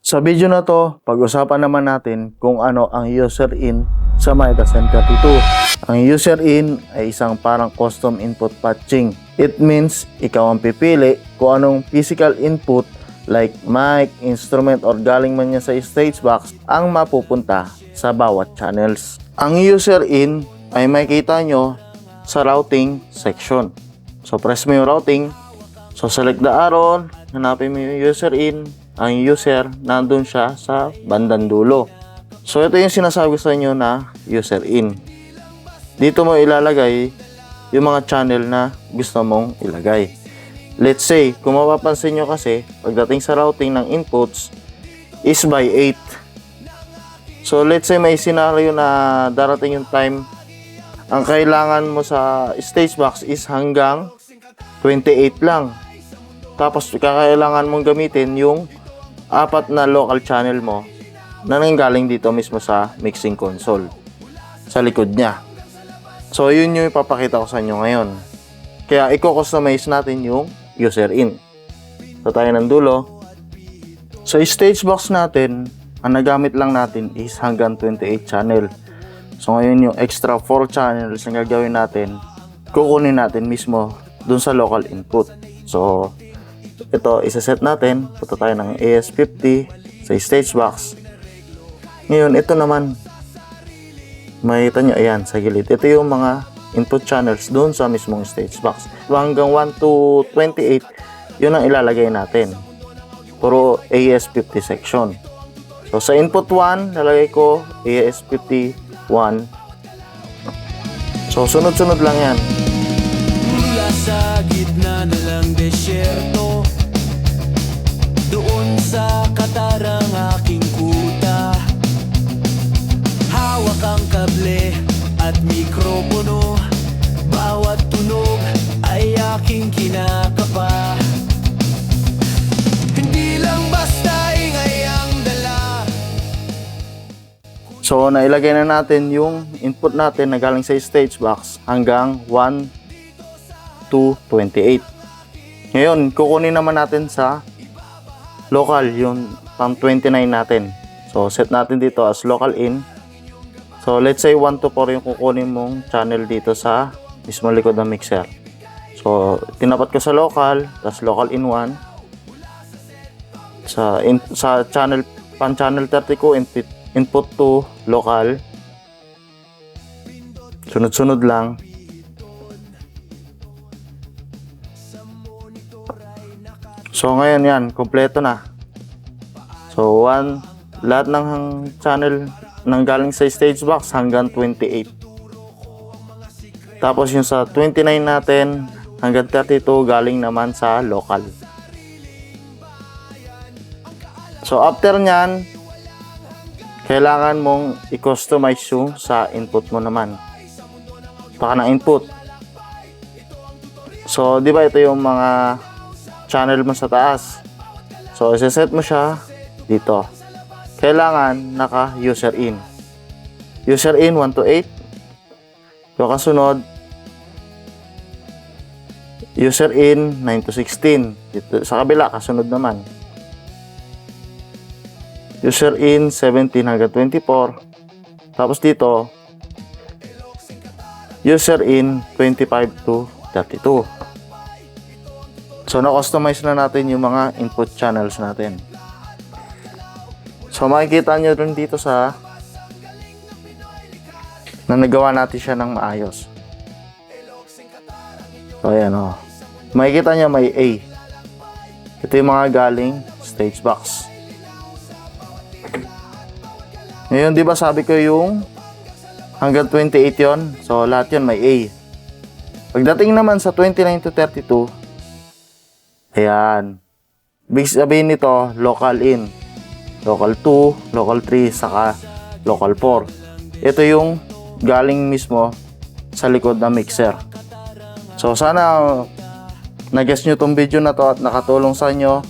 Sa video na to, pag-usapan naman natin kung ano ang user in sa Midas M32. Ang user in ay isang parang custom input patching. It means ikaw ang pipili kung anong physical input like mic, instrument or galing man niya sa stage box ang mapupunta sa bawat channels. Ang user in ay makikita nyo sa routing section. So press mo yung routing. So select the arrow, hanapin mo yung user in. Ang user, nandun siya sa bandang dulo. So, ito yung sinasabi sa inyo na user in. Dito mo ilalagay yung mga channel na gusto mong ilagay. Let's say, kung mapapansin nyo kasi, pagdating sa routing ng inputs is by 8. So, let's say may scenario na darating yung time, ang kailangan mo sa stage box is hanggang 28 lang. Tapos, kakailangan mong gamitin yung apat na local channel mo na nanggaling dito mismo sa mixing console sa likod niya. So yun yung ipapakita ko sa inyo ngayon. Kaya i-customize natin yung user in. So tayo ng dulo. So stage box natin, ang nagamit lang natin is hanggang 28 channel. So ngayon yung extra 4 channels na gagawin natin, kukunin natin mismo dun sa local input. So ito, isa-set natin. Punta tayo ng AS50 sa stage box. Ngayon, ito naman. Makikita nyo, ayan, sa gilid. Ito yung mga input channels doon sa mismong stage box. Hanggang 1 to 28, yun ang ilalagay natin. Puro AS50 section. So, sa input 1, lalagay ko AS51. So, sunod-sunod lang yan. Mula sa gitna na lang desyerto, doon sa katarang aking kuta, hawak ang kable at mikropono, bawat tunog ay aking kinakapa. Hindi lang basta ingay ang dala. So, nailagay na natin yung input natin na galing sa stage box hanggang 1 to 28. Ngayon, kukunin naman natin sa local yung pang 29 natin. So, set natin dito as local in. So, let's say 1 to 4 yung kukunin mong channel dito sa mismo likod ng mixer. So, tinapat ko sa local, tas local in 1. Sa channel, pan channel 30 ko, input to local. Sunod-sunod lang. So ngayon yan, kompleto na. So lahat ng channel nang galing sa stage box hanggang 28. Tapos yung sa 29 natin hanggang 32 galing naman sa local. So after nyan, kailangan mong i-customize yung sa input mo naman. Baka ng input. So di ba ito yung mga channel mo sa taas. So, isa-set mo siya dito. Kailangan naka user in. User in 1 to 8. Yung kasunod, user in 9 to 16. Dito, sa kabila, kasunod naman. User in 17 hanggang 24. Tapos dito, user in 25 to 32. So, na-customize na natin yung mga input channels natin. So, makikita nyo rin dito sa na nagawa natin siya ng maayos. So, ayan o. Makikita nyo may A. Ito yung mga galing stage box. Ngayon, di ba sabi ko yung hanggang 28 yon. So, lahat yun may A. Pagdating naman sa 29 to 32, ayan. Big sabihin nito, local in. Local 2, local 3, saka local 4. Ito yung galing mismo sa likod ng mixer. So, sana na-guess nyo tong video na to at nakatulong sa inyo.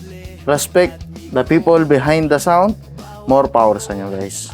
Respect the people behind the sound. More power sa inyo, guys.